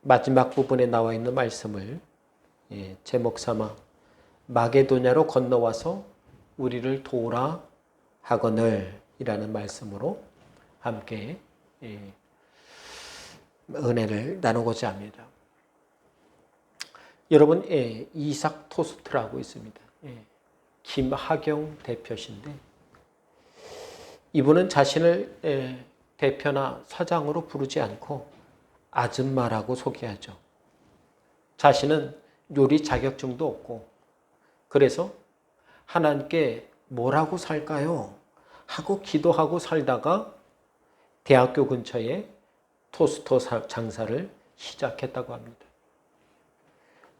마지막 부분에 나와 있는 말씀을 제목 삼아 마게도냐로 건너와서 우리를 도우라 하거늘 이라는 말씀으로 함께 은혜를 나누고자 합니다. 여러분, 이삭 토스트라고 있습니다. 김하경 대표신데 이분은 자신을 대표나 사장으로 부르지 않고 아줌마라고 소개하죠. 자신은 요리 자격증도 없고 그래서 하나님께 뭐라고 살까요? 하고 기도하고 살다가 대학교 근처에 토스트 장사를 시작했다고 합니다.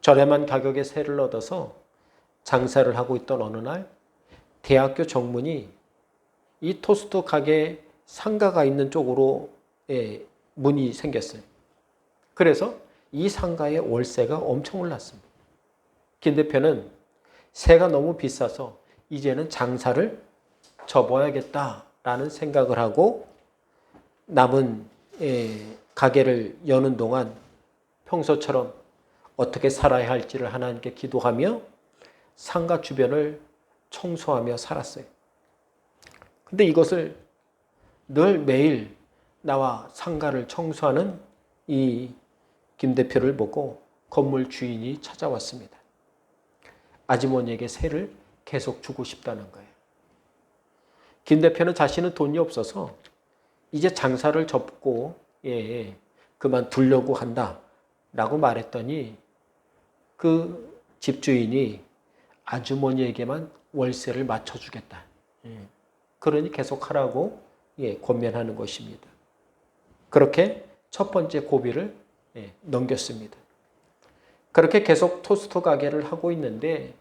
저렴한 가격에 세를 얻어서 장사를 하고 있던 어느 날 대학교 정문이 이 토스트 가게 상가가 있는 쪽으로 문이 생겼어요. 그래서 이 상가의 월세가 엄청 올랐습니다. 김 대표는 세가 너무 비싸서 이제는 장사를 접어야겠다라는 생각을 하고 남은 가게를 여는 동안 평소처럼 어떻게 살아야 할지를 하나님께 기도하며 상가 주변을 청소하며 살았어요. 근데 이것을 늘 매일 나와 상가를 청소하는 이 김 대표를 보고 건물 주인이 찾아왔습니다. 아주머니에게 세를 계속 주고 싶다는 거예요. 김 대표는 자신은 돈이 없어서 이제 장사를 접고 그만두려고 한다라고 말했더니 그 집주인이 아주머니에게만 월세를 맞춰주겠다. 그러니 계속 하라고 권면하는 것입니다. 그렇게 첫 번째 고비를 넘겼습니다. 그렇게 계속 토스트 가게를 하고 있는데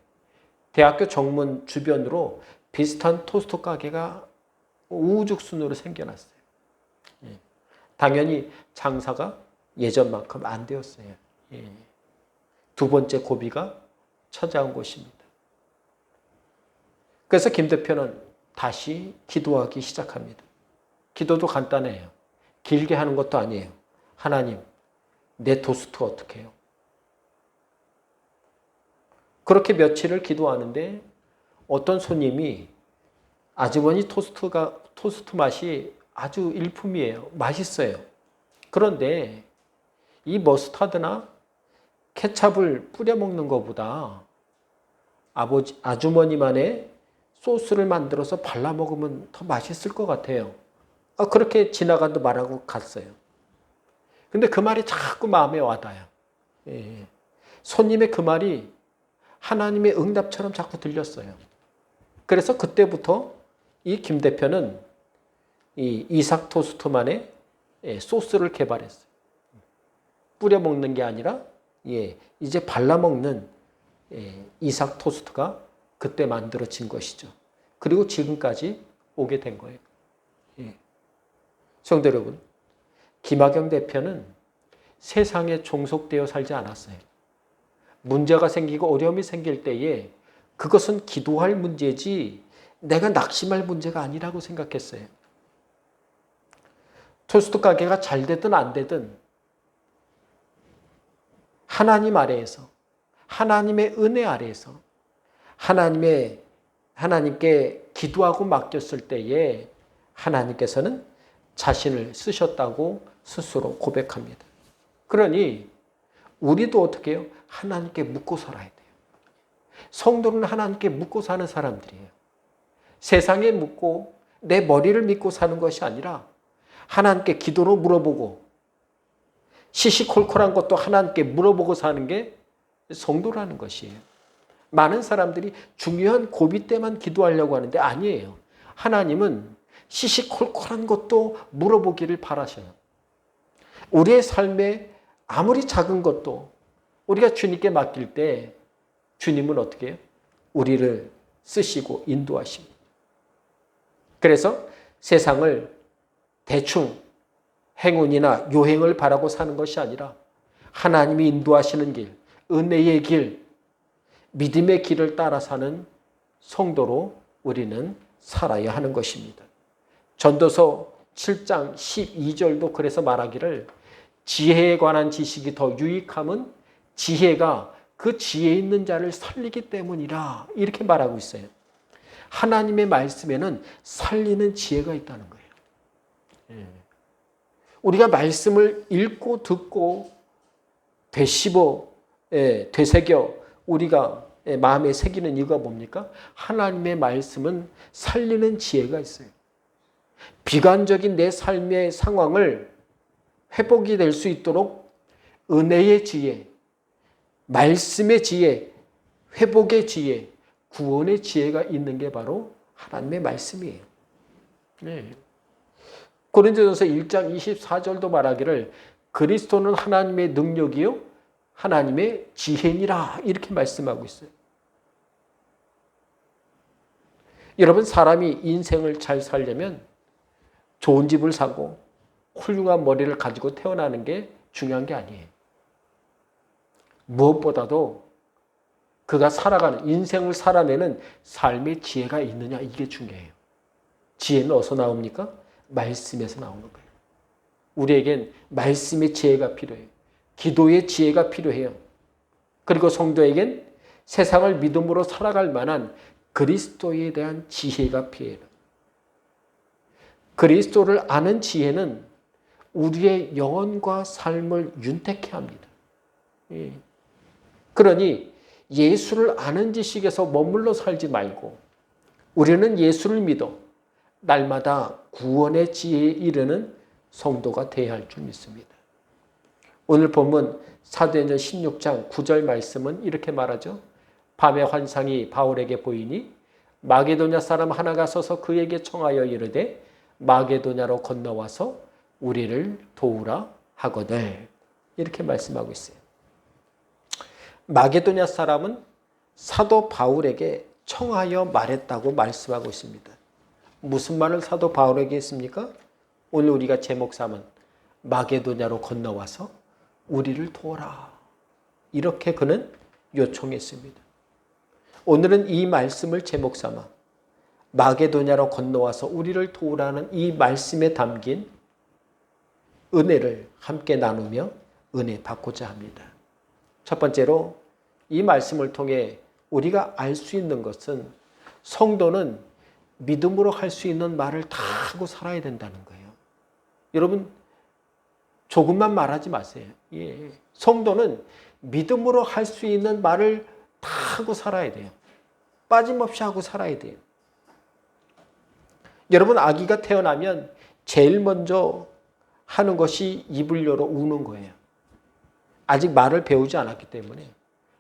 대학교 정문 주변으로 비슷한 토스트 가게가 우후죽순으로 생겨났어요. 당연히 장사가 예전만큼 안 되었어요. 두 번째 고비가 찾아온 것입니다. 그래서 김 대표는 다시 기도하기 시작합니다. 기도도 간단해요. 길게 하는 것도 아니에요. 하나님, 내 토스트 어떻게 해요? 그렇게 며칠을 기도하는데 어떤 손님이 아주머니 토스트 맛이 아주 일품이에요. 맛있어요. 그런데 이 머스타드나 케찹을 뿌려 먹는 것보다 아주머니만의 소스를 만들어서 발라 먹으면 더 맛있을 것 같아요. 그렇게 지나가도 말하고 갔어요. 근데 그 말이 자꾸 마음에 와닿아요. 손님의 그 말이 하나님의 응답처럼 자꾸 들렸어요. 그래서 그때부터 이 김 대표는 이 이삭 토스트만의 소스를 개발했어요. 뿌려 먹는 게 아니라 이제 발라 먹는 이삭 토스트가 그때 만들어진 것이죠. 그리고 지금까지 오게 된 거예요. 성도 여러분, 김하경 대표는 세상에 종속되어 살지 않았어요. 문제가 생기고 어려움이 생길 때에 그것은 기도할 문제지 내가 낙심할 문제가 아니라고 생각했어요. 토스트 가게가 잘 되든 안 되든 하나님 아래에서, 하나님의 은혜 아래에서 하나님께 기도하고 맡겼을 때에 하나님께서는 자신을 쓰셨다고 스스로 고백합니다. 그러니 우리도 어떻게 해요? 하나님께 묻고 살아야 돼요. 성도는 하나님께 묻고 사는 사람들이에요. 세상에 묻고 내 머리를 믿고 사는 것이 아니라 하나님께 기도로 물어보고 시시콜콜한 것도 하나님께 물어보고 사는 게 성도라는 것이에요. 많은 사람들이 중요한 고비 때만 기도하려고 하는데 아니에요. 하나님은 시시콜콜한 것도 물어보기를 바라셔요. 우리의 삶에 아무리 작은 것도 우리가 주님께 맡길 때 주님은 어떻게 해요? 우리를 쓰시고 인도하십니다. 그래서 세상을 대충 행운이나 요행을 바라고 사는 것이 아니라 하나님이 인도하시는 길, 은혜의 길, 믿음의 길을 따라 사는 성도로 우리는 살아야 하는 것입니다. 전도서 7장 12절도 그래서 말하기를 지혜에 관한 지식이 더 유익함은 지혜가 그 지혜 있는 자를 살리기 때문이라 이렇게 말하고 있어요. 하나님의 말씀에는 살리는 지혜가 있다는 거예요. 우리가 말씀을 읽고 듣고 되씹어 되새겨 우리가 마음에 새기는 이유가 뭡니까? 하나님의 말씀은 살리는 지혜가 있어요. 비관적인 내 삶의 상황을 회복이 될 수 있도록 은혜의 지혜, 말씀의 지혜, 회복의 지혜, 구원의 지혜가 있는 게 바로 하나님의 말씀이에요. 네. 고린도전서 1장 24절도 말하기를 그리스도는 하나님의 능력이요 하나님의 지혜니라 이렇게 말씀하고 있어요. 여러분, 사람이 인생을 잘 살려면 좋은 집을 사고 훌륭한 머리를 가지고 태어나는 게 중요한 게 아니에요. 무엇보다도 그가 살아가는 인생을 살아내는 삶의 지혜가 있느냐 이게 중요해요. 지혜는 어디서 나옵니까? 말씀에서 나오는 거예요. 우리에겐 말씀의 지혜가 필요해요. 기도의 지혜가 필요해요. 그리고 성도에겐 세상을 믿음으로 살아갈 만한 그리스도에 대한 지혜가 필요해요. 그리스도를 아는 지혜는 우리의 영혼과 삶을 윤택케 합니다. 그러니 예수를 아는 지식에서 머물러 살지 말고 우리는 예수를 믿어 날마다 구원의 지혜에 이르는 성도가 되어야 할 줄 믿습니다. 오늘 본문 사도행전 16장 9절 말씀은 이렇게 말하죠. 밤의 환상이 바울에게 보이니 마게도냐 사람 하나가 서서 그에게 청하여 이르되 마게도냐로 건너와서 우리를 도우라 하거늘 이렇게 말씀하고 있어요. 마게도냐 사람은 사도 바울에게 청하여 말했다고 말씀하고 있습니다. 무슨 말을 사도 바울에게 했습니까? 오늘 우리가 제목 삼은 마게도냐로 건너와서 우리를 도와라. 이렇게 그는 요청했습니다. 오늘은 이 말씀을 제목 삼아 마게도냐로 건너와서 우리를 도우라는 이 말씀에 담긴 은혜를 함께 나누며 은혜 받고자 합니다. 첫 번째로 이 말씀을 통해 우리가 알 수 있는 것은 성도는 믿음으로 할 수 있는 말을 다 하고 살아야 된다는 거예요. 여러분, 조금만 말하지 마세요. 성도는 믿음으로 할 수 있는 말을 다 하고 살아야 돼요. 빠짐없이 하고 살아야 돼요. 여러분, 아기가 태어나면 제일 먼저 하는 것이 입을 열어 우는 거예요. 아직 말을 배우지 않았기 때문에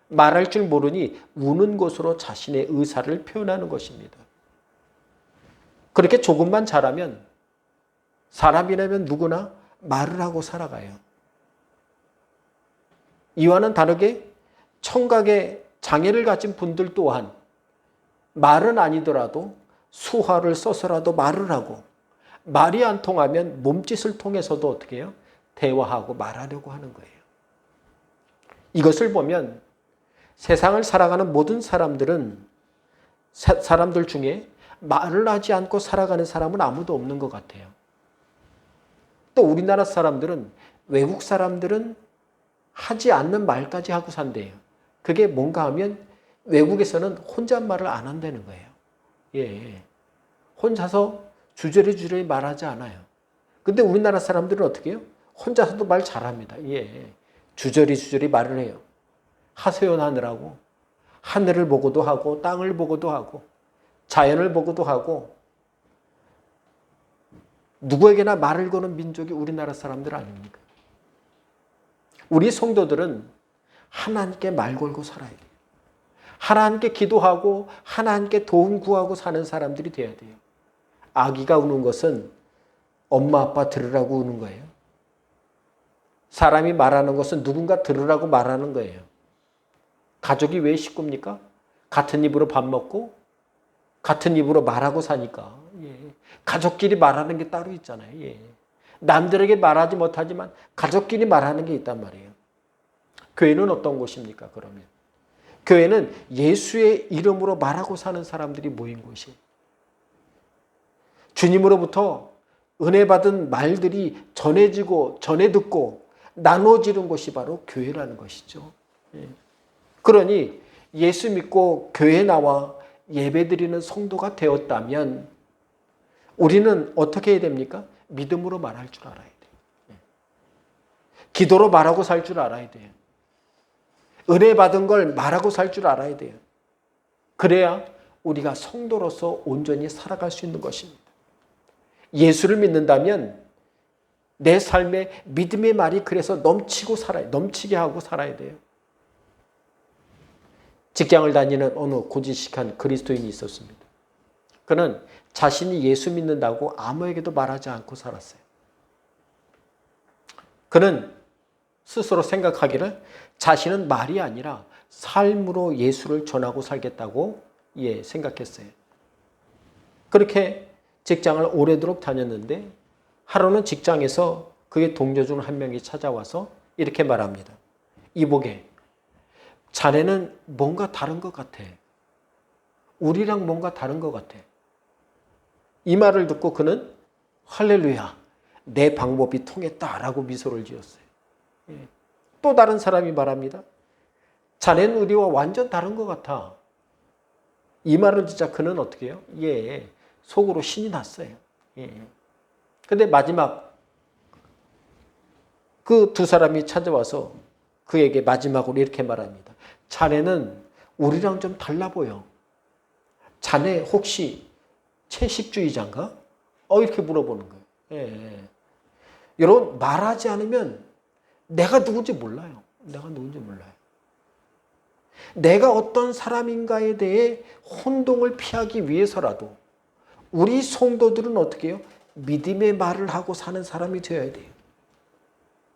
말할 줄 모르니 우는 것으로 자신의 의사를 표현하는 것입니다. 그렇게 조금만 자라면 사람이라면 누구나 말을 하고 살아가요. 이와는 다르게 청각에 장애를 가진 분들 또한 말은 아니더라도 수화를 써서라도 말을 하고 말이 안 통하면 몸짓을 통해서도 어떻게 해요? 대화하고 말하려고 하는 거예요. 이것을 보면 세상을 살아가는 모든 사람들 중에 말을 하지 않고 살아가는 사람은 아무도 없는 것 같아요. 또 우리나라 사람들은 외국 사람들은 하지 않는 말까지 하고 산대요. 그게 뭔가 하면 외국에서는 혼잣말을 안 한다는 거예요. 혼자서 주저리 말하지 않아요. 근데 우리나라 사람들은 어떻게 해요? 혼자서도 말 잘합니다. 주저리 말을 해요. 하소연하느라고 하늘을 보고도 하고 땅을 보고도 하고 자연을 보고도 하고 누구에게나 말을 거는 민족이 우리나라 사람들 아닙니까? 우리 성도들은 하나님께 말 걸고 살아야 돼요. 하나님께 기도하고 하나님께 도움 구하고 사는 사람들이 돼야 돼요. 아기가 우는 것은 엄마 아빠 들으라고 우는 거예요. 사람이 말하는 것은 누군가 들으라고 말하는 거예요. 가족이 왜 식구입니까? 같은 입으로 밥 먹고 같은 입으로 말하고 사니까. 가족끼리 말하는 게 따로 있잖아요. 남들에게 말하지 못하지만 가족끼리 말하는 게 있단 말이에요. 교회는 어떤 곳입니까? 그러면 교회는 예수의 이름으로 말하고 사는 사람들이 모인 곳이에요. 주님으로부터 은혜 받은 말들이 전해지고 전해 듣고 나눠지는 곳이 바로 교회라는 것이죠. 그러니 예수 믿고 교회 나와 예배드리는 성도가 되었다면 우리는 어떻게 해야 됩니까? 믿음으로 말할 줄 알아야 돼요. 기도로 말하고 살 줄 알아야 돼요. 은혜 받은 걸 말하고 살 줄 알아야 돼요. 그래야 우리가 성도로서 온전히 살아갈 수 있는 것입니다. 예수를 믿는다면 내 삶에 믿음의 말이 그래서 넘치게 하고 살아야 돼요. 직장을 다니는 어느 고지식한 그리스도인이 있었습니다. 그는 자신이 예수 믿는다고 아무에게도 말하지 않고 살았어요. 그는 스스로 생각하기를 자신은 말이 아니라 삶으로 예수를 전하고 살겠다고 생각했어요. 그렇게 직장을 오래도록 다녔는데 하루는 직장에서 그의 동료 중 한 명이 찾아와서 이렇게 말합니다. 이보게, 자네는 뭔가 다른 것 같아. 우리랑 뭔가 다른 것 같아. 이 말을 듣고 그는 할렐루야, 내 방법이 통했다라고 미소를 지었어요. 또 다른 사람이 말합니다. 자네는 우리와 완전 다른 것 같아. 이 말을 듣자 그는 어떻게 해요? 속으로 신이 났어요. 근데 마지막 그 두 사람이 찾아와서 그에게 마지막으로 이렇게 말합니다. 자네는 우리랑 좀 달라 보여. 자네 혹시 채식주의자인가? 이렇게 물어보는 거예요. 여러분, 말하지 않으면 내가 누군지 몰라요. 내가 어떤 사람인가에 대해 혼동을 피하기 위해서라도 우리 성도들은 어떻게 해요? 믿음의 말을 하고 사는 사람이 되어야 돼요.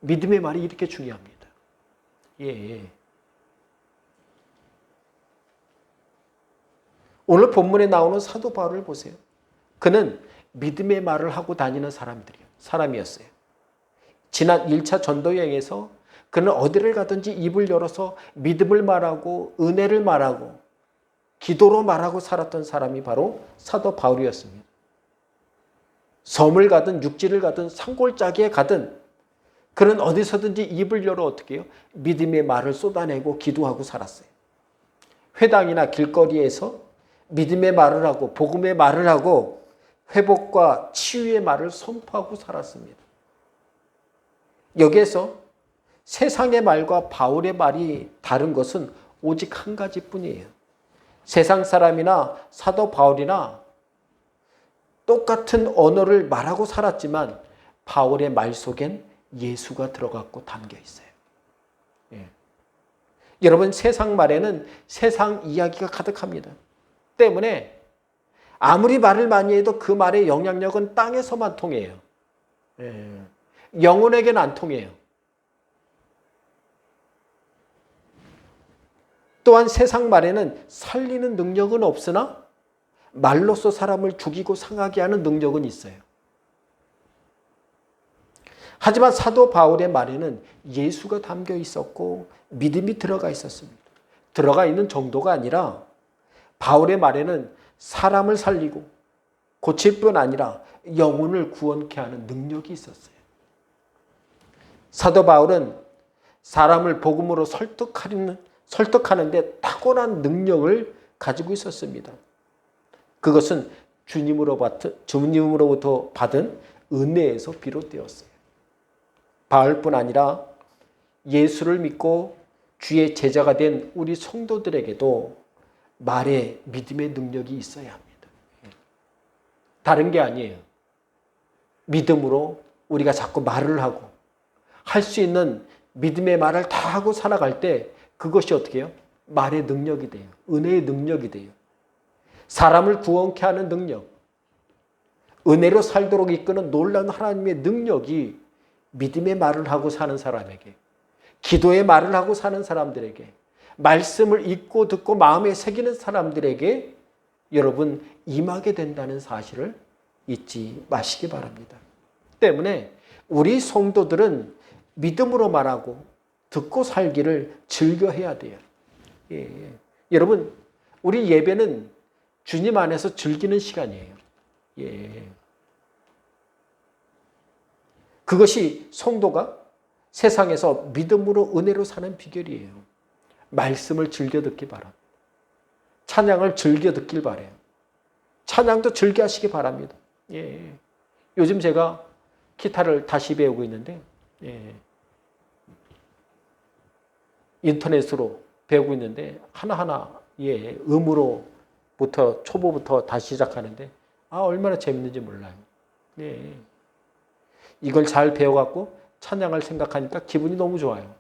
믿음의 말이 이렇게 중요합니다. 오늘 본문에 나오는 사도 바울을 보세요. 그는 믿음의 말을 하고 다니는 사람이었어요. 지난 1차 전도 여행에서 그는 어디를 가든지 입을 열어서 믿음을 말하고 은혜를 말하고 기도로 말하고 살았던 사람이 바로 사도 바울이었습니다. 섬을 가든 육지를 가든 산골짜기에 가든 그는 어디서든지 입을 열어 어떻게 해요? 믿음의 말을 쏟아내고 기도하고 살았어요. 회당이나 길거리에서 믿음의 말을 하고 복음의 말을 하고 회복과 치유의 말을 선포하고 살았습니다. 여기에서 세상의 말과 바울의 말이 다른 것은 오직 한 가지뿐이에요. 세상 사람이나 사도 바울이나 똑같은 언어를 말하고 살았지만 바울의 말 속엔 예수가 들어갔고 담겨 있어요. 여러분, 세상 말에는 세상 이야기가 가득합니다. 때문에 아무리 말을 많이 해도 그 말의 영향력은 땅에서만 통해요. 영혼에게는 안 통해요. 또한 세상 말에는 살리는 능력은 없으나 말로써 사람을 죽이고 상하게 하는 능력은 있어요. 하지만 사도 바울의 말에는 예수가 담겨 있었고 믿음이 들어가 있었습니다. 들어가 있는 정도가 아니라 바울의 말에는 사람을 살리고 고칠 뿐 아니라 영혼을 구원케 하는 능력이 있었어요. 사도 바울은 사람을 복음으로 설득하는데 탁월한 능력을 가지고 있었습니다. 그것은 주님으로부터 받은 은혜에서 비롯되었어요. 바울뿐 아니라 예수를 믿고 주의 제자가 된 우리 성도들에게도 말에 믿음의 능력이 있어야 합니다. 다른 게 아니에요. 믿음으로 우리가 자꾸 말을 하고 할 수 있는 믿음의 말을 다 하고 살아갈 때 그것이 어떻게 해요? 말의 능력이 돼요. 은혜의 능력이 돼요. 사람을 구원케 하는 능력, 은혜로 살도록 이끄는 놀라운 하나님의 능력이 믿음의 말을 하고 사는 사람에게, 기도의 말을 하고 사는 사람들에게, 말씀을 읽고 듣고 마음에 새기는 사람들에게 여러분 임하게 된다는 사실을 잊지 마시기 바랍니다. 때문에 우리 성도들은 믿음으로 말하고 듣고 살기를 즐겨해야 돼요. 여러분, 우리 예배는 주님 안에서 즐기는 시간이에요. 그것이 성도가 세상에서 믿음으로 은혜로 사는 비결이에요. 말씀을 즐겨 듣기 바랍니다. 찬양을 즐겨 듣길 바래요. 찬양도 즐겨 하시기 바랍니다. 예. 요즘 제가 기타를 다시 배우고 있는데 인터넷으로 배우고 있는데 하나하나 음으로부터 초보부터 다시 시작하는데 얼마나 재밌는지 몰라요. 이걸 잘 배워갖고 찬양을 생각하니까 기분이 너무 좋아요.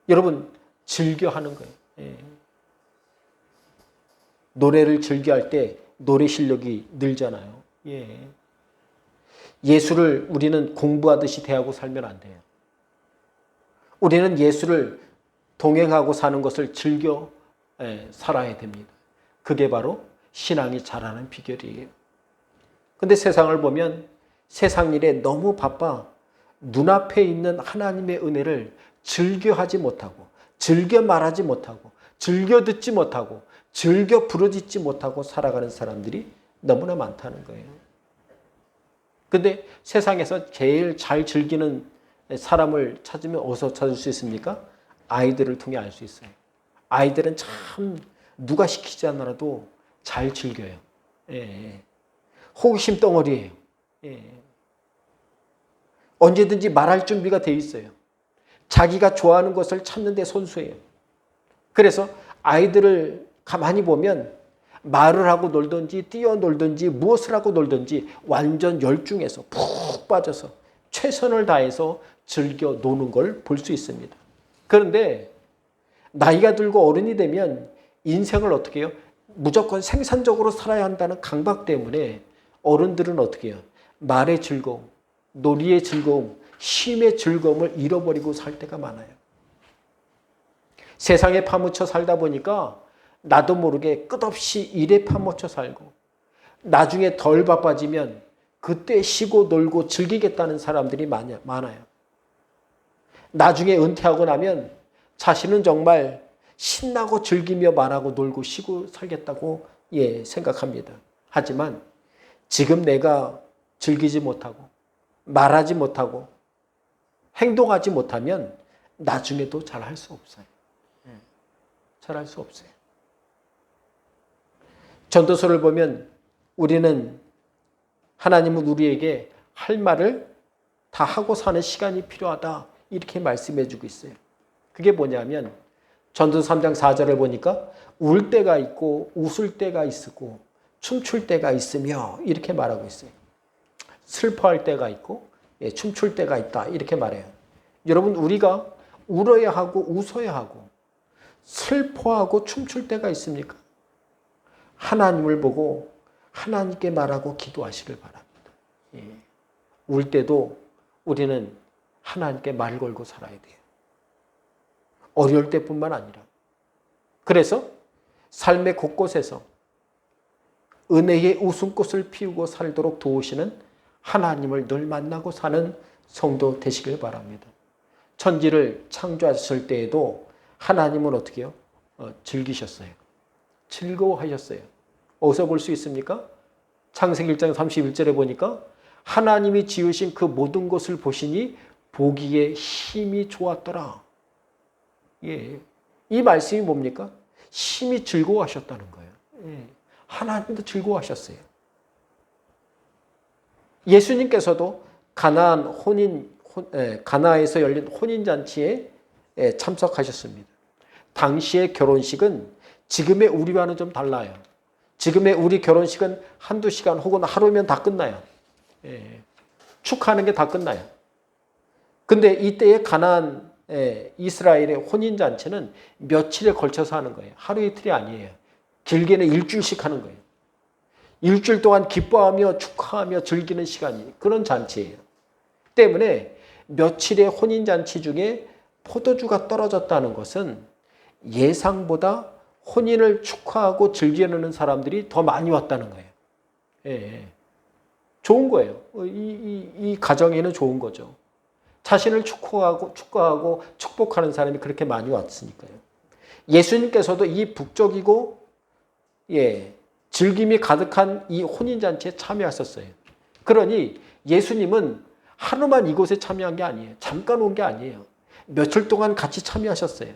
여러분 즐겨 하는 거예요. 노래를 즐겨할 때 노래 실력이 늘잖아요. 예수를 우리는 공부하듯이 대하고 살면 안 돼요. 우리는 예수를 동행하고 사는 것을 즐겨 살아야 됩니다. 그게 바로 신앙이 자라는 비결이에요. 근데 세상을 보면 세상 일에 너무 바빠 눈앞에 있는 하나님의 은혜를 즐겨하지 못하고 즐겨 말하지 못하고 즐겨 듣지 못하고 즐겨 부르짖지 못하고 살아가는 사람들이 너무나 많다는 거예요. 근데 세상에서 제일 잘 즐기는 사람을 찾으면 어디서 찾을 수 있습니까? 아이들을 통해 알 수 있어요. 아이들은 참 누가 시키지 않아도 잘 즐겨요. 호기심 덩어리예요. 언제든지 말할 준비가 돼 있어요. 자기가 좋아하는 것을 찾는 데 손수예요. 그래서 아이들을 가만히 보면 말을 하고 놀든지 뛰어놀든지 무엇을 하고 놀든지 완전 열중해서 푹 빠져서 최선을 다해서 즐겨 노는 걸 볼 수 있습니다. 그런데 나이가 들고 어른이 되면 인생을 어떻게 해요? 무조건 생산적으로 살아야 한다는 강박 때문에 어른들은 어떻게 해요? 말의 즐거움, 놀이의 즐거움, 쉼의 즐거움을 잃어버리고 살 때가 많아요. 세상에 파묻혀 살다 보니까 나도 모르게 끝없이 일에 파묻혀 살고 나중에 덜 바빠지면 그때 쉬고 놀고 즐기겠다는 사람들이 많아요. 나중에 은퇴하고 나면 자신은 정말 신나고 즐기며 말하고 놀고 쉬고 살겠다고 생각합니다. 하지만 지금 내가 즐기지 못하고 말하지 못하고 행동하지 못하면 나중에도 잘할 수 없어요. 잘할 수 없어요. 전도서를 보면 우리는 하나님은 우리에게 할 말을 다 하고 사는 시간이 필요하다 이렇게 말씀해 주고 있어요. 그게 뭐냐면 전도서 3장 4절을 보니까 울 때가 있고 웃을 때가 있고 춤출 때가 있으며 이렇게 말하고 있어요. 슬퍼할 때가 있고 춤출 때가 있다 이렇게 말해요. 여러분 우리가 울어야 하고 웃어야 하고 슬퍼하고 춤출 때가 있습니까? 하나님을 보고 하나님께 말하고 기도하시길 바랍니다. 울 때도 우리는 하나님께 말 걸고 살아야 돼요. 어려울 때뿐만 아니라. 그래서 삶의 곳곳에서 은혜의 웃음꽃을 피우고 살도록 도우시는 하나님을 늘 만나고 사는 성도 되시길 바랍니다. 천지를 창조하셨을 때에도 하나님은 어떻게 해요? 즐기셨어요. 즐거워하셨어요. 어디서 볼 수 있습니까? 창세기 1장 31절에 보니까 하나님이 지으신 그 모든 것을 보시니 보기에 힘이 좋았더라. 이 말씀이 뭡니까? 심히 즐거워하셨다는 거예요. 하나님도 즐거워하셨어요. 예수님께서도 가나에서 열린 혼인잔치에 참석하셨습니다. 당시의 결혼식은 지금의 우리와는 좀 달라요. 지금의 우리 결혼식은 한두 시간 혹은 하루면 다 끝나요. 축하하는 게 다 끝나요. 근데 이때의 가나안 이스라엘의 혼인잔치는 며칠에 걸쳐서 하는 거예요. 하루 이틀이 아니에요. 길게는 일주일씩 하는 거예요. 일주일 동안 기뻐하며 축하하며 즐기는 시간이 그런 잔치예요. 때문에 며칠의 혼인잔치 중에 포도주가 떨어졌다는 것은 예상보다 혼인을 축하하고 즐기는 사람들이 더 많이 왔다는 거예요. 좋은 거예요. 이 가정에는 좋은 거죠. 자신을 축하하고 축복하는 사람이 그렇게 많이 왔으니까요. 예수님께서도 이 북적이고 즐김이 가득한 이 혼인잔치에 참여하셨어요. 그러니 예수님은 하루만 이곳에 참여한 게 아니에요. 잠깐 온 게 아니에요. 며칠 동안 같이 참여하셨어요.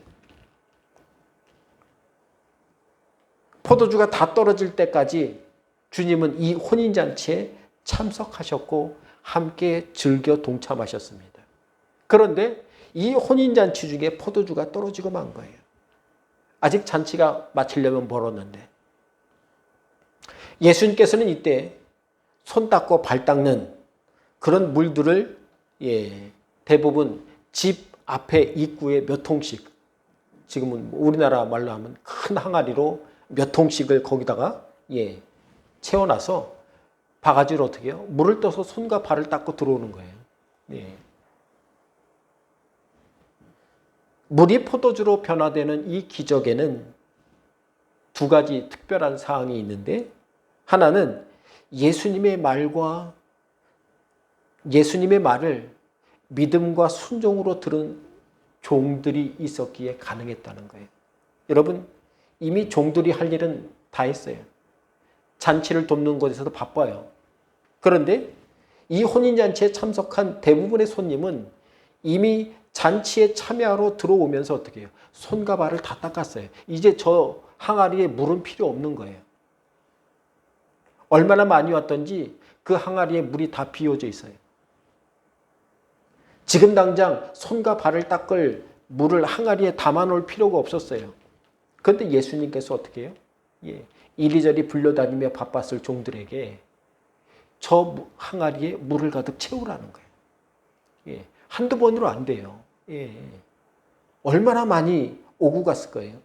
포도주가 다 떨어질 때까지 주님은 이 혼인잔치에 참석하셨고 함께 즐겨 동참하셨습니다. 그런데 이 혼인잔치 중에 포도주가 떨어지고 만 거예요. 아직 잔치가 마치려면 멀었는데 예수님께서는 이때 손 닦고 발 닦는 그런 물들을 대부분 집 앞에 입구에 몇 통씩, 지금은 우리나라 말로 하면 큰 항아리로 몇 통씩을 거기다가 채워놔서 바가지로 어떻게 해요? 물을 떠서 손과 발을 닦고 들어오는 거예요. 물이 포도주로 변화되는 이 기적에는 두 가지 특별한 사항이 있는데, 하나는 예수님의 말을 믿음과 순종으로 들은 종들이 있었기에 가능했다는 거예요. 여러분, 이미 종들이 할 일은 다 했어요. 잔치를 돕는 곳에서도 바빠요. 그런데 이 혼인잔치에 참석한 대부분의 손님은 이미 잔치에 참여하러 들어오면서 어떻게 해요? 손과 발을 다 닦았어요. 이제 저 항아리에 물은 필요 없는 거예요. 얼마나 많이 왔던지 그 항아리에 물이 다 비워져 있어요. 지금 당장 손과 발을 닦을 물을 항아리에 담아놓을 필요가 없었어요. 그런데 예수님께서 어떻게 해요? 이리저리 불려다니며 바빴을 종들에게 저 항아리에 물을 가득 채우라는 거예요. 한두 번으로 안 돼요. 얼마나 많이 오고 갔을 거예요.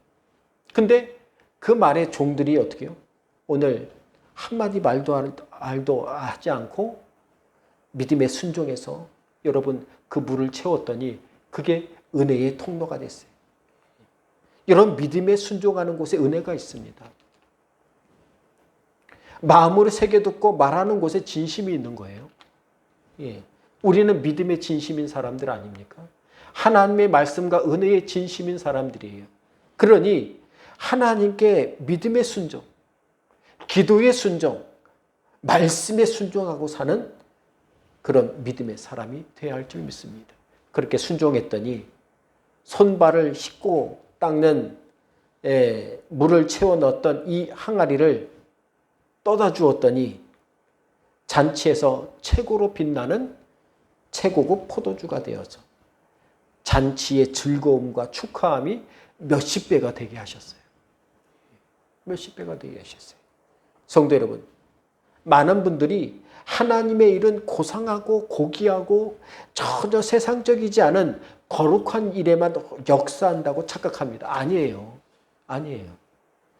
근데 그 말에 종들이 어떻게 해요? 오늘 한마디 말도 하지 않고 믿음에 순종해서 여러분 그 물을 채웠더니 그게 은혜의 통로가 됐어요. 여러분, 믿음에 순종하는 곳에 은혜가 있습니다. 마음으로 새겨 듣고 말하는 곳에 진심이 있는 거예요. 우리는 믿음의 진심인 사람들 아닙니까? 하나님의 말씀과 은혜의 진심인 사람들이에요. 그러니 하나님께 믿음의 순종, 기도의 순종, 말씀에 순종하고 사는 그런 믿음의 사람이 되어야 할 줄 믿습니다. 그렇게 순종했더니 손발을 씻고 닦는 물을 채워 넣었던 이 항아리를 떠다 주었더니 잔치에서 최고로 빛나는 최고급 포도주가 되어서 잔치의 즐거움과 축하함이 몇십 배가 되게 하셨어요. 몇십 배가 되게 하셨어요. 성도 여러분, 많은 분들이 하나님의 일은 고상하고 고귀하고 전혀 세상적이지 않은 거룩한 일에만 역사한다고 착각합니다. 아니에요. 아니에요.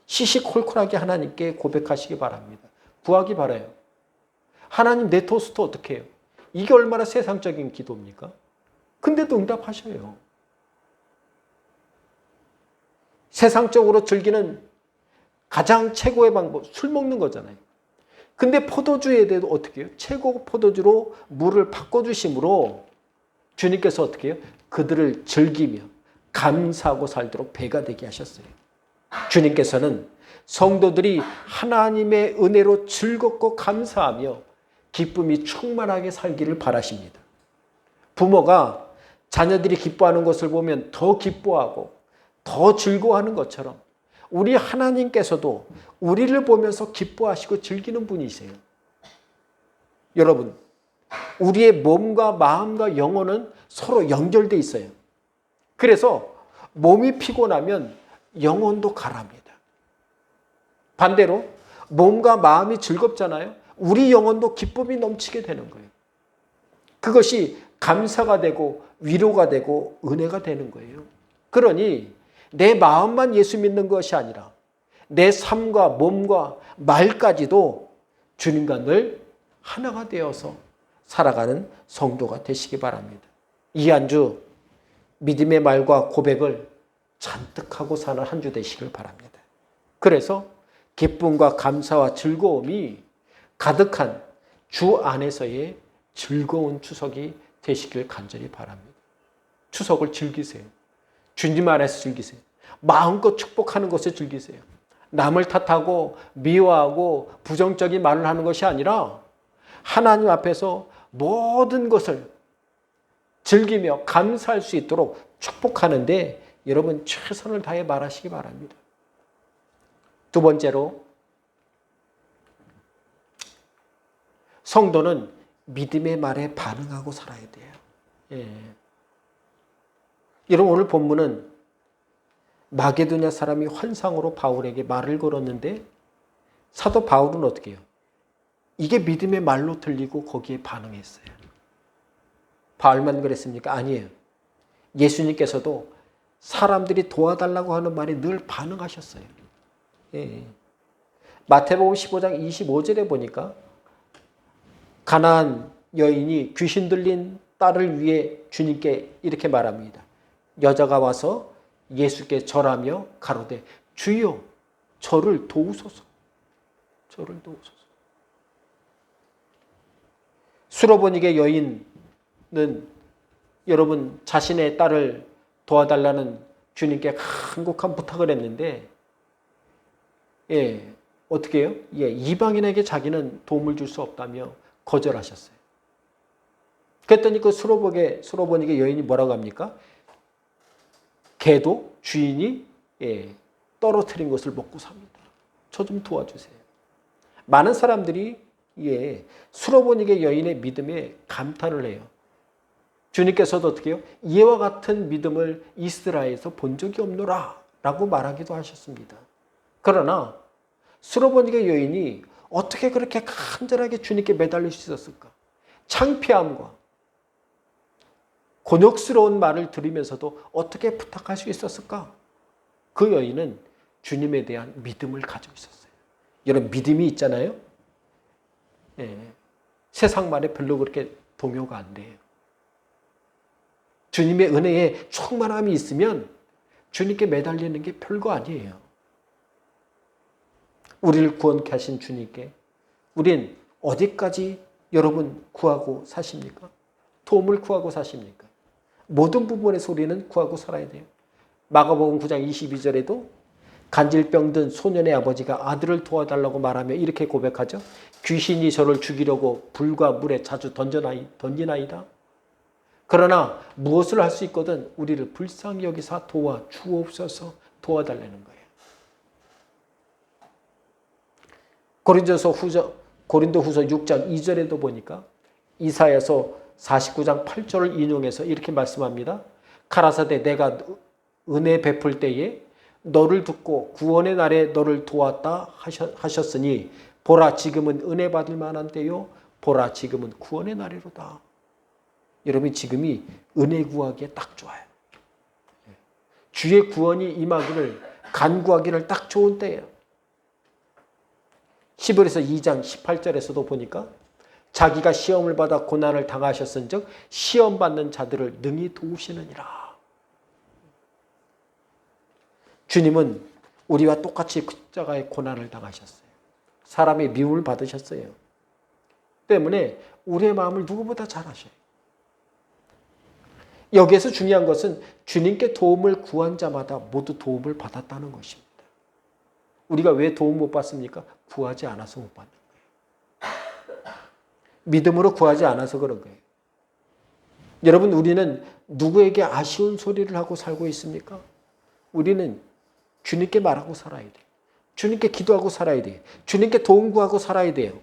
시시콜콜하게 하나님께 고백하시기 바랍니다. 구하기 바라요. 하나님, 내 토스트 어떻게 해요? 이게 얼마나 세상적인 기도입니까? 근데도 응답하셔요. 세상적으로 즐기는 가장 최고의 방법, 술 먹는 거잖아요. 근데 포도주에 대해서 어떻게 해요? 최고 포도주로 물을 바꿔주심으로 주님께서 어떻게 해요? 그들을 즐기며 감사하고 살도록 배가 되게 하셨어요. 주님께서는 성도들이 하나님의 은혜로 즐겁고 감사하며 기쁨이 충만하게 살기를 바라십니다. 부모가 자녀들이 기뻐하는 것을 보면 더 기뻐하고 더 즐거워하는 것처럼 우리 하나님께서도 우리를 보면서 기뻐하시고 즐기는 분이세요. 여러분, 우리의 몸과 마음과 영혼은 서로 연결되어 있어요. 그래서 몸이 피곤하면 영혼도 가랍니다. 반대로 몸과 마음이 즐겁잖아요. 우리 영혼도 기쁨이 넘치게 되는 거예요. 그것이 감사가 되고 위로가 되고 은혜가 되는 거예요. 그러니 내 마음만 예수 믿는 것이 아니라 내 삶과 몸과 말까지도 주님과 늘 하나가 되어서 살아가는 성도가 되시기 바랍니다. 이 한 주 믿음의 말과 고백을 잔뜩 하고 사는 한 주 되시길 바랍니다. 그래서 기쁨과 감사와 즐거움이 가득한 주 안에서의 즐거운 추석이 되시길 간절히 바랍니다. 추석을 즐기세요. 주님 안에서 즐기세요. 마음껏 축복하는 것에 즐기세요. 남을 탓하고 미워하고 부정적인 말을 하는 것이 아니라 하나님 앞에서 모든 것을 즐기며 감사할 수 있도록 축복하는데 여러분 최선을 다해 말하시기 바랍니다. 두 번째로 성도는 믿음의 말에 반응하고 살아야 돼요. 예. 여러분 오늘 본문은 마게도냐 사람이 환상으로 바울에게 말을 걸었는데 사도 바울은 어떻게 해요? 이게 믿음의 말로 들리고 거기에 반응했어요. 바울만 그랬습니까? 아니에요. 예수님께서도 사람들이 도와달라고 하는 말에 늘 반응하셨어요. 예. 마태복음 15장 25절에 보니까 가나안 여인이 귀신 들린 딸을 위해 주님께 이렇게 말합니다. 여자가 와서 예수께 절하며 가로되 주여 저를 도우소서. 저를 도우소서. 수로보니게 여인은 여러분 자신의 딸을 도와달라는 주님께 간곡한 부탁을 했는데 어떻게 해요? 이방인에게 자기는 도움을 줄 수 없다며 거절하셨어요. 그랬더니 그 수로보니게 여인이 뭐라고 합니까? 개도 주인이 떨어뜨린 것을 먹고 삽니다. 저 좀 도와주세요. 많은 사람들이 수로보니게 여인의 믿음에 감탄을 해요. 주님께서도 어떻게 해요? 이와 같은 믿음을 이스라엘에서 본 적이 없노라 라고 말하기도 하셨습니다. 그러나 수로보니게 여인이 어떻게 그렇게 간절하게 주님께 매달릴 수 있었을까? 창피함과 곤욕스러운 말을 들으면서도 어떻게 부탁할 수 있었을까? 그 여인은 주님에 대한 믿음을 가지고 있었어요. 여러분 믿음이 있잖아요. 세상 말에 별로 그렇게 동요가 안 돼요. 주님의 은혜에 충만함이 있으면 주님께 매달리는 게 별거 아니에요. 우리를 구원케 하신 주님께 우린 어디까지 여러분 구하고 사십니까? 도움을 구하고 사십니까? 모든 부분에서 우리는 구하고 살아야 돼요. 마가복음 9장 22절에도 간질병 든 소년의 아버지가 아들을 도와달라고 말하며 이렇게 고백하죠. 귀신이 저를 죽이려고 불과 물에 자주 던지나이다. 그러나 무엇을 할 수 있거든 우리를 불쌍히 여기사 도와주옵소서 도와달라는 거예요. 고린도 후서 6장 2절에도 보니까 이사야서 49장 8절을 인용해서 이렇게 말씀합니다. 가라사대 내가 은혜 베풀 때에 너를 듣고 구원의 날에 너를 도왔다 하셨으니 보라 지금은 은혜 받을 만한 때요 보라 지금은 구원의 날이로다. 여러분 지금이 은혜 구하기에 딱 좋아요. 주의 구원이 임하기를 간구하기를 딱 좋은 때예요. 히브리서 2장 18절에서도 보니까 자기가 시험을 받아 고난을 당하셨은즉 시험 받는 자들을 능히 도우시느니라. 주님은 우리와 똑같이 십자가의 고난을 당하셨어요. 사람의 미움을 받으셨어요. 때문에 우리의 마음을 누구보다 잘 아셔요. 여기에서 중요한 것은 주님께 도움을 구한 자마다 모두 도움을 받았다는 것입니다. 우리가 왜 도움 못 받습니까? 구하지 않아서 못 받는 거예요. 믿음으로 구하지 않아서 그런 거예요. 여러분 우리는 누구에게 아쉬운 소리를 하고 살고 있습니까? 우리는 주님께 말하고 살아야 돼요. 주님께 기도하고 살아야 돼요. 주님께 도움 구하고 살아야 돼요.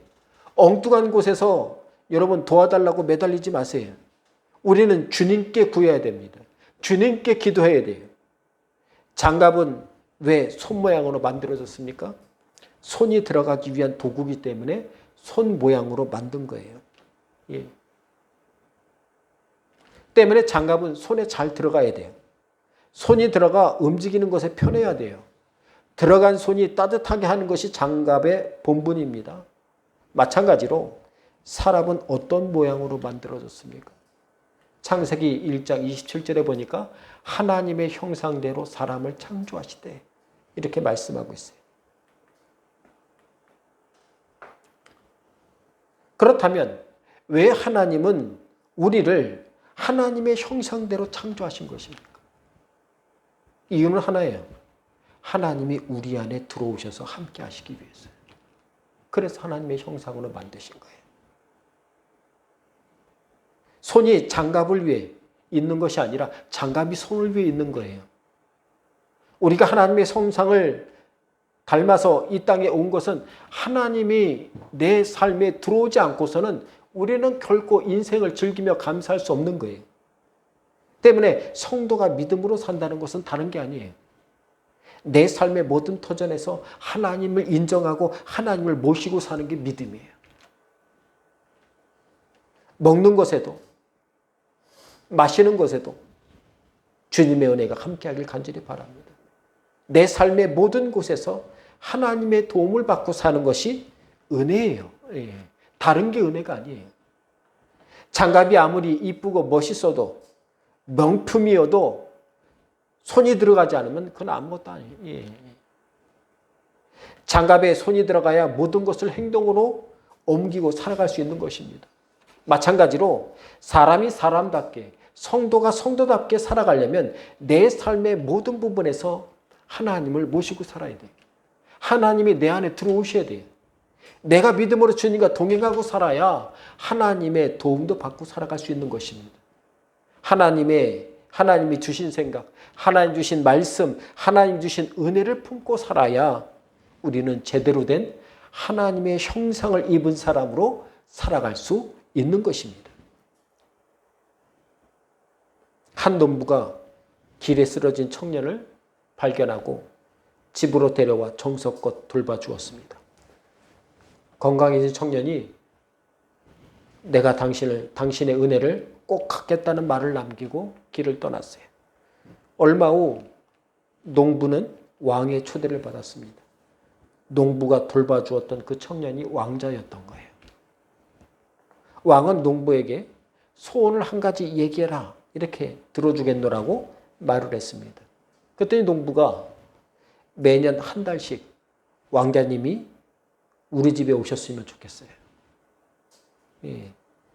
엉뚱한 곳에서 여러분 도와달라고 매달리지 마세요. 우리는 주님께 구해야 됩니다. 주님께 기도해야 돼요. 장갑은 왜 손 모양으로 만들어졌습니까? 손이 들어가기 위한 도구이기 때문에 손 모양으로 만든 거예요. 때문에 장갑은 손에 잘 들어가야 돼요. 손이 들어가 움직이는 것에 편해야 돼요. 들어간 손이 따뜻하게 하는 것이 장갑의 본분입니다. 마찬가지로 사람은 어떤 모양으로 만들어졌습니까? 창세기 1장 27절에 보니까 하나님의 형상대로 사람을 창조하시되 이렇게 말씀하고 있어요. 그렇다면 왜 하나님은 우리를 하나님의 형상대로 창조하신 것입니까? 이유는 하나예요. 하나님이 우리 안에 들어오셔서 함께 하시기 위해서요. 그래서 하나님의 형상으로 만드신 거예요. 손이 장갑을 위해 있는 것이 아니라 장갑이 손을 위해 있는 거예요. 우리가 하나님의 형상을 닮아서 이 땅에 온 것은 하나님이 내 삶에 들어오지 않고서는 우리는 결코 인생을 즐기며 감사할 수 없는 거예요. 때문에 성도가 믿음으로 산다는 것은 다른 게 아니에요. 내 삶의 모든 터전에서 하나님을 인정하고 하나님을 모시고 사는 게 믿음이에요. 먹는 것에도 마시는 것에도 주님의 은혜가 함께하길 간절히 바랍니다. 내 삶의 모든 곳에서 하나님의 도움을 받고 사는 것이 은혜예요. 다른 게 은혜가 아니에요. 장갑이 아무리 이쁘고 멋있어도 명품이어도 손이 들어가지 않으면 그건 아무것도 아니에요. 장갑에 손이 들어가야 모든 것을 행동으로 옮기고 살아갈 수 있는 것입니다. 마찬가지로 사람이 사람답게, 성도가 성도답게 살아가려면 내 삶의 모든 부분에서 하나님을 모시고 살아야 돼요. 하나님이 내 안에 들어오셔야 돼요. 내가 믿음으로 주님과 동행하고 살아야 하나님의 도움도 받고 살아갈 수 있는 것입니다. 하나님이 주신 생각, 하나님 주신 말씀, 하나님 주신 은혜를 품고 살아야 우리는 제대로 된 하나님의 형상을 입은 사람으로 살아갈 수 있는 것입니다. 한 농부가 길에 쓰러진 청년을 발견하고 집으로 데려와 정성껏 돌봐주었습니다. 건강해진 청년이 내가 당신의 은혜를 꼭 갚겠다는 말을 남기고 길을 떠났어요. 얼마 후 농부는 왕의 초대를 받았습니다. 농부가 돌봐주었던 그 청년이 왕자였던 거예요. 왕은 농부에게 소원을 한 가지 얘기해라 이렇게 들어주겠노라고 말을 했습니다. 그랬더니 농부가 매년 한 달씩 왕자님이 우리 집에 오셨으면 좋겠어요.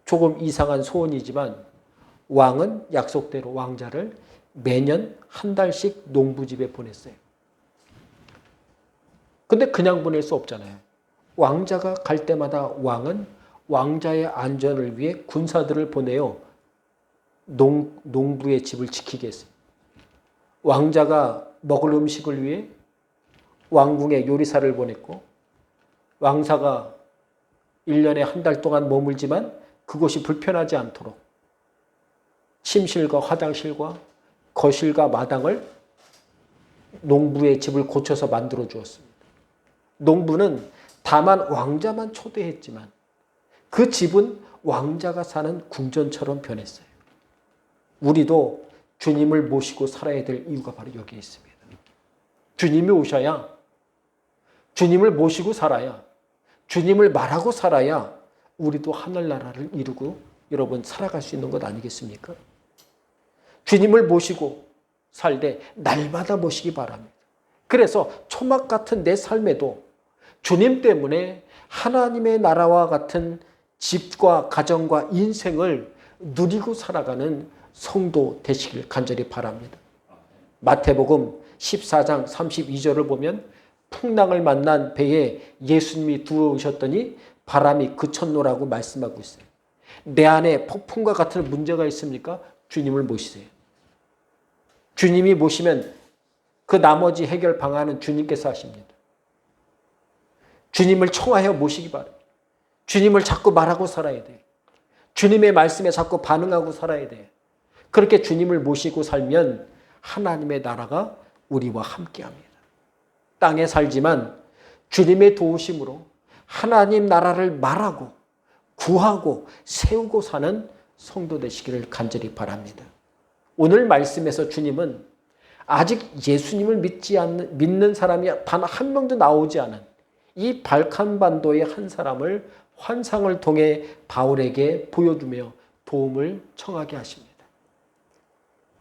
조금 이상한 소원이지만 왕은 약속대로 왕자를 매년 한 달씩 농부 집에 보냈어요. 근데 그냥 보낼 수 없잖아요. 왕자가 갈 때마다 왕은 왕자의 안전을 위해 군사들을 보내어 농부의 집을 지키게 했어요. 왕자가 먹을 음식을 위해 왕궁에 요리사를 보냈고 왕사가 1년에 한 달 동안 머물지만 그곳이 불편하지 않도록 침실과 화장실과 거실과 마당을 농부의 집을 고쳐서 만들어 주었습니다. 농부는 다만 왕자만 초대했지만 그 집은 왕자가 사는 궁전처럼 변했어요. 우리도 주님을 모시고 살아야 될 이유가 바로 여기에 있습니다. 주님이 오셔야, 주님을 모시고 살아야, 주님을 말하고 살아야 우리도 하늘나라를 이루고 여러분 살아갈 수 있는 것 아니겠습니까? 주님을 모시고 살되 날마다 모시기 바랍니다. 그래서 초막 같은 내 삶에도 주님 때문에 하나님의 나라와 같은 집과 가정과 인생을 누리고 살아가는 성도 되시길 간절히 바랍니다. 마태복음 14장 32절을 보면 풍랑을 만난 배에 예수님이 들어오셨더니 바람이 그쳤노라고 말씀하고 있어요. 내 안에 폭풍과 같은 문제가 있습니까? 주님을 모시세요. 주님이 모시면 그 나머지 해결 방안은 주님께서 하십니다. 주님을 청하여 모시기 바랍니다. 주님을 자꾸 말하고 살아야 돼요. 주님의 말씀에 자꾸 반응하고 살아야 돼요. 그렇게 주님을 모시고 살면 하나님의 나라가 우리와 함께합니다. 땅에 살지만 주님의 도우심으로 하나님 나라를 말하고 구하고 세우고 사는 성도 되시기를 간절히 바랍니다. 오늘 말씀에서 주님은 아직 예수님을 믿는 사람이 단 한 명도 나오지 않은 이 발칸반도의 한 사람을 환상을 통해 바울에게 보여주며 도움을 청하게 하십니다.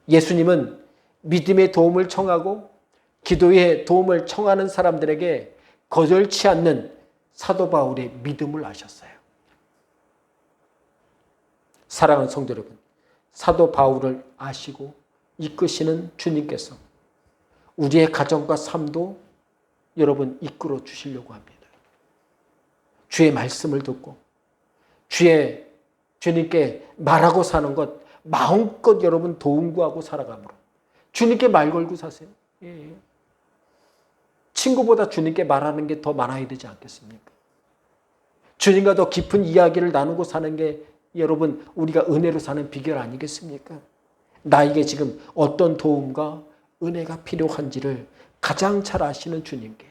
예수님은 믿음의 도움을 청하고 기도의 도움을 청하는 사람들에게 거절치 않는 사도 바울의 믿음을 아셨어요. 사랑하는 성도 여러분, 사도 바울을 아시고 이끄시는 주님께서 우리의 가정과 삶도 여러분 이끌어 주시려고 합니다. 주의 말씀을 듣고 주의 주님께 말하고 사는 것 마음껏 여러분 도움 구하고 살아가므로 주님께 말 걸고 사세요. 예. 친구보다 주님께 말하는 게 더 많아야 되지 않겠습니까? 주님과 더 깊은 이야기를 나누고 사는 게 여러분 우리가 은혜로 사는 비결 아니겠습니까? 나에게 지금 어떤 도움과 은혜가 필요한지를 가장 잘 아시는 주님께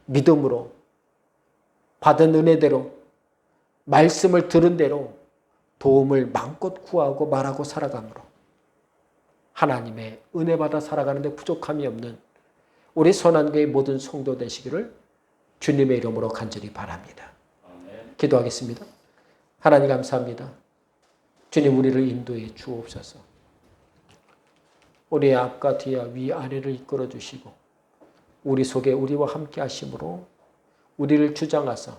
믿음으로 받은 은혜대로 말씀을 들은 대로 도움을 마음껏 구하고 말하고 살아가므로 하나님의 은혜 받아 살아가는데 부족함이 없는 우리 선한교회 모든 성도 되시기를 주님의 이름으로 간절히 바랍니다. 기도하겠습니다. 하나님 감사합니다. 주님 우리를 인도해 주옵소서. 우리의 앞과 뒤와 위아래를 이끌어 주시고 우리 속에 우리와 함께 하심으로 우리를 주장하사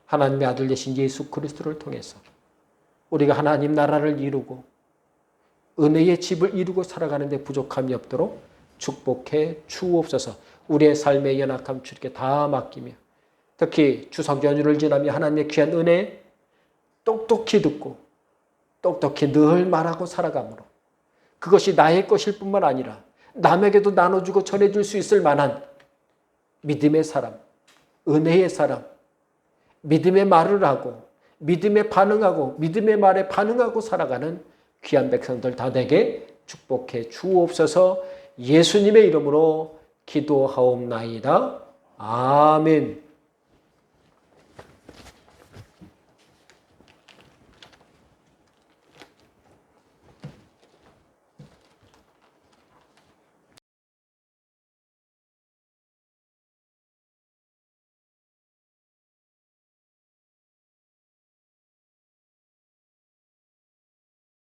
하나님의 아들 되신 예수 그리스도를 통해서 우리가 하나님 나라를 이루고 은혜의 집을 이루고 살아가는 데 부족함이 없도록 축복해 주옵소서. 우리의 삶의 연약함 주님께 다 맡기며 특히 추석 연휴를 지나며 하나님의 귀한 은혜 똑똑히 듣고 똑똑히 늘 말하고 살아가므로 그것이 나의 것일 뿐만 아니라 남에게도 나눠주고 전해줄 수 있을 만한 믿음의 사람, 은혜의 사람, 믿음의 말을 하고 믿음에 반응하고 믿음의 말에 반응하고 살아가는 귀한 백성들 다 되게 축복해 주옵소서. 예수님의 이름으로 기도하옵나이다. 아멘.